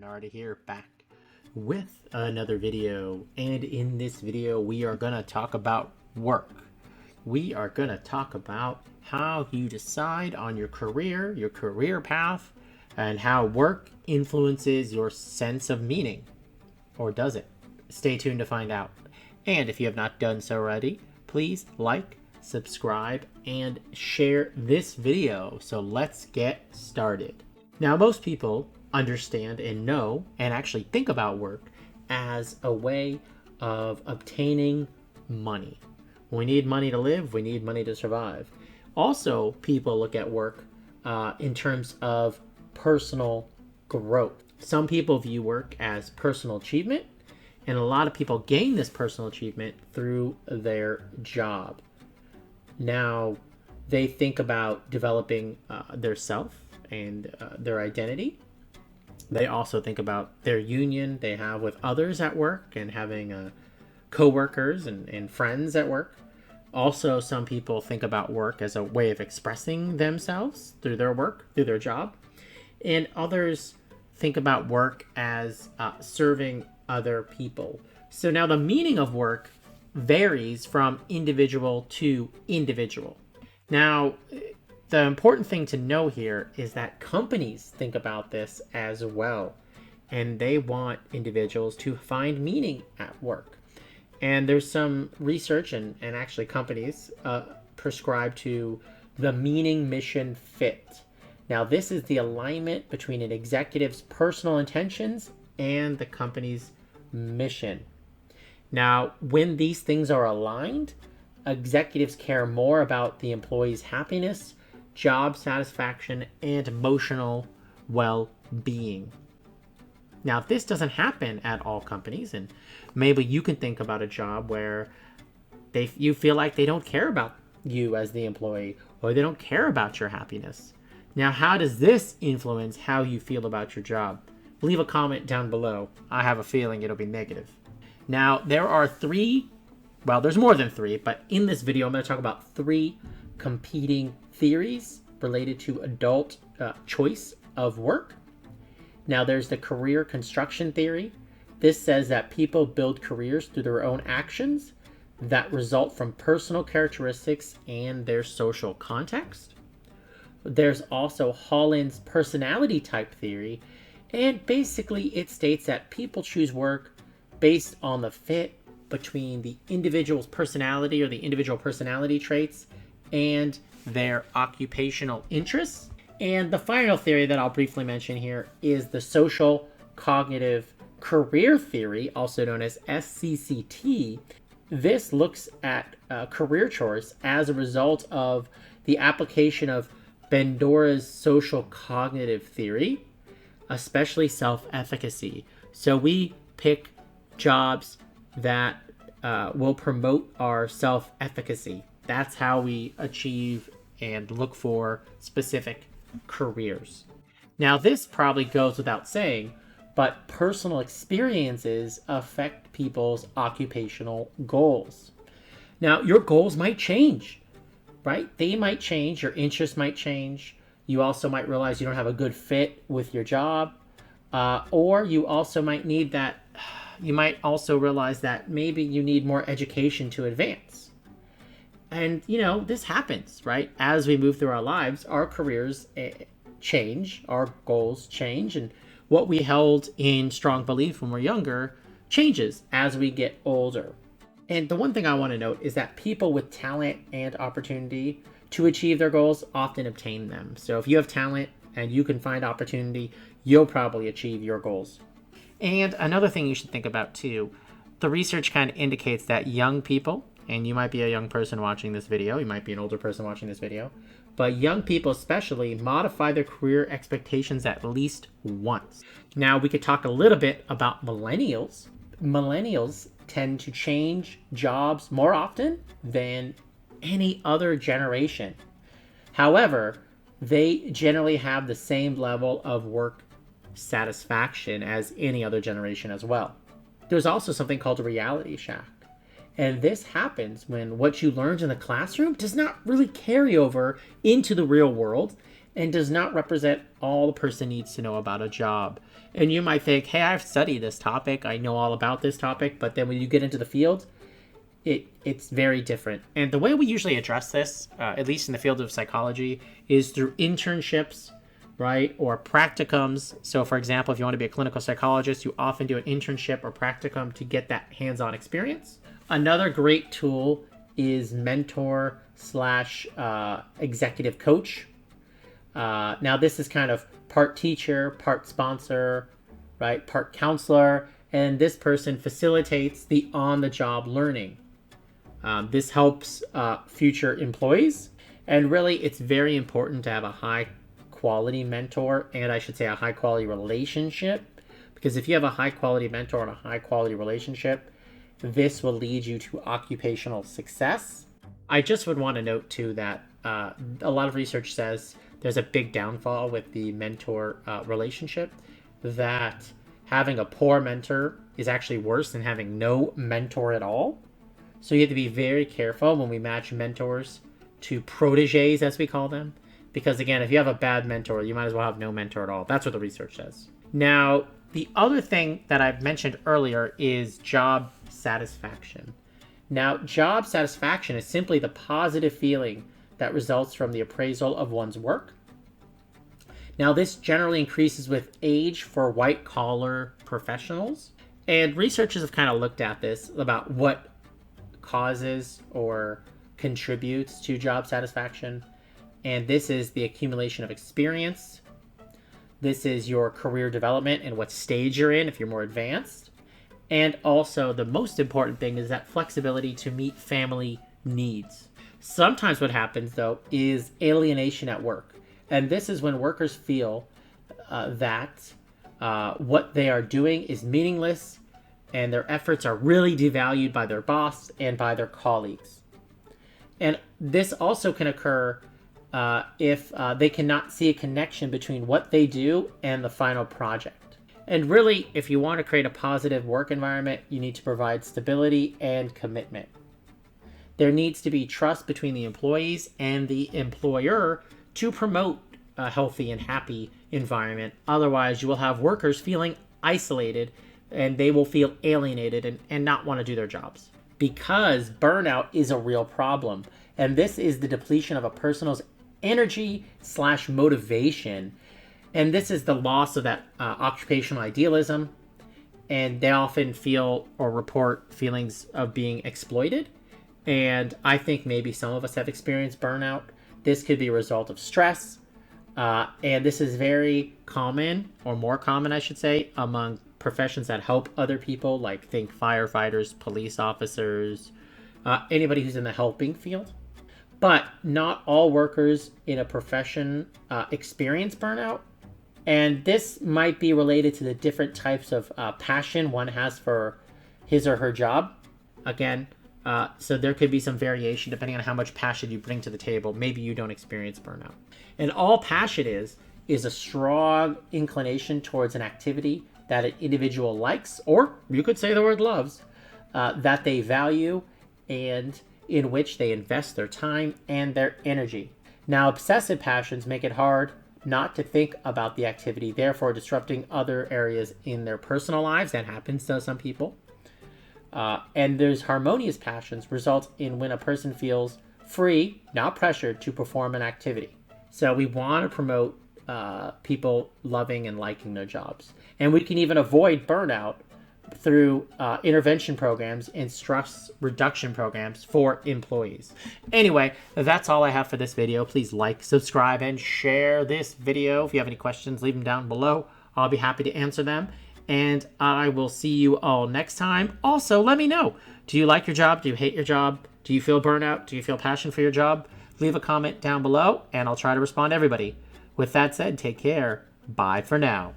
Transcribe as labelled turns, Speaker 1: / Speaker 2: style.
Speaker 1: Already here, back with another video, and in this video we are going to talk about work. We are going to talk about how you decide on your career path, and how work influences your sense of meaning. Or does it? Stay tuned to find out. And if you have not done so already, please like, subscribe, and share this video. So let's get started. Now, most people understand and know and actually think about work as a way of obtaining money. When we need money to live, we need money to survive. Also, people look at work in terms of personal growth. Some people view work as personal achievement, and a lot of people gain this personal achievement through their job. Now, they think about developing their self and their identity. They also think about their union they have with others at work and having co-workers and friends at work. Also, some people think about work as a way of expressing themselves through their work, through their job. And others think about work as serving other people. So now the meaning of work varies from individual to individual. Now, the important thing to know here is that companies think about this as well, and they want individuals to find meaning at work. And there's some research and actually companies prescribe to the meaning mission fit. Now, this is the alignment between an executive's personal intentions and the company's mission. Now, when these things are aligned, executives care more about the employee's happiness, job satisfaction, and emotional well-being. Now, this doesn't happen at all companies, and maybe you can think about a job where you feel like they don't care about you as the employee, or they don't care about your happiness. Now, how does this influence how you feel about your job? Leave a comment down below. I have a feeling it'll be negative. Now, there are there's more than three, but in this video, I'm going to talk about three competing theories related to adult choice of work. Now, there's the career construction theory. This says that people build careers through their own actions that result from personal characteristics and their social context. There's also Holland's personality type theory, and basically it states that people choose work based on the fit between the individual's personality or the individual personality traits and their occupational interests. And the final theory that I'll briefly mention here is the social cognitive career theory, also known as SCCT. This looks at career choice as a result of the application of Bandura's social cognitive theory, especially self-efficacy. So we pick jobs that will promote our self-efficacy. That's how we achieve and look for specific careers. Now, this probably goes without saying, but personal experiences affect people's occupational goals. Now, your goals might change, right? They might change, your interests might change. You also might realize you don't have a good fit with your job, or you also might need that. You might also realize that maybe you need more education to advance. And, this happens, right? As we move through our lives, our careers change, our goals change, and what we held in strong belief when we're younger changes as we get older. And the one thing I want to note is that people with talent and opportunity to achieve their goals often obtain them. So if you have talent and you can find opportunity, you'll probably achieve your goals. And another thing you should think about too, the research kind of indicates that young people, and you might be a young person watching this video, you might be an older person watching this video, but young people especially modify their career expectations at least once. Now, we could talk a little bit about millennials. Millennials tend to change jobs more often than any other generation. However, they generally have the same level of work satisfaction as any other generation as well. There's also something called a reality shack. And this happens when what you learned in the classroom does not really carry over into the real world, and does not represent all the person needs to know about a job. And you might think, hey, I've studied this topic, I know all about this topic, but then when you get into the field, it's very different. And the way we usually address this, at least in the field of psychology, is through internships, right? Or practicums. So for example, if you want to be a clinical psychologist, you often do an internship or practicum to get that hands-on experience. Another great tool is mentor slash executive coach. Now this is kind of part teacher, part sponsor, right? Part counselor. And this person facilitates the on-the-job learning. This helps future employees. And really, it's very important to have a high quality mentor, and I should say a high quality relationship, because if you have a high quality mentor and a high quality relationship, this will lead you to occupational success. I just would want to note too that a lot of research says there's a big downfall with the mentor relationship, that having a poor mentor is actually worse than having no mentor at all. So you have to be very careful when we match mentors to proteges, as we call them. Because again, if you have a bad mentor, you might as well have no mentor at all. That's what the research says. Now, the other thing that I've mentioned earlier is job satisfaction. Now, job satisfaction is simply the positive feeling that results from the appraisal of one's work. Now, this generally increases with age for white-collar professionals. And researchers have kind of looked at this about what causes or contributes to job satisfaction. And this is the accumulation of experience. This is your career development and what stage you're in if you're more advanced. And also the most important thing is that flexibility to meet family needs. Sometimes what happens though is alienation at work. And this is when workers feel that what they are doing is meaningless and their efforts are really devalued by their boss and by their colleagues. And this also can occur if they cannot see a connection between what they do and the final project. And really, if you want to create a positive work environment, you need to provide stability and commitment. There needs to be trust between the employees and the employer to promote a healthy and happy environment. Otherwise, you will have workers feeling isolated and they will feel alienated and not want to do their jobs. Because burnout is a real problem. And this is the depletion of a person's energy slash motivation. And this is the loss of that occupational idealism. And they often feel or report feelings of being exploited. And I think maybe some of us have experienced burnout. This could be a result of stress. And this is very common, or more common, I should say, among professions that help other people, like think firefighters, police officers, anybody who's in the helping field. But not all workers in a profession experience burnout. And this might be related to the different types of passion one has for his or her job. Again, so there could be some variation depending on how much passion you bring to the table. Maybe you don't experience burnout. And all passion is a strong inclination towards an activity that an individual likes, or you could say the word loves, that they value and in which they invest their time and their energy. Now, obsessive passions make it hard not to think about the activity, therefore disrupting other areas in their personal lives. That happens to some people. And there's harmonious passions result in when a person feels free, not pressured, to perform an activity. So we want to promote people loving and liking their jobs. And we can even avoid burnout through intervention programs and stress reduction programs for employees. Anyway, that's all I have for this video. Please like, subscribe, and share this video. If you have any questions, leave them down below. I'll be happy to answer them. And I will see you all next time. Also, let me know. Do you like your job? Do you hate your job? Do you feel burnout? Do you feel passion for your job? Leave a comment down below, and I'll try to respond to everybody. With that said, take care. Bye for now.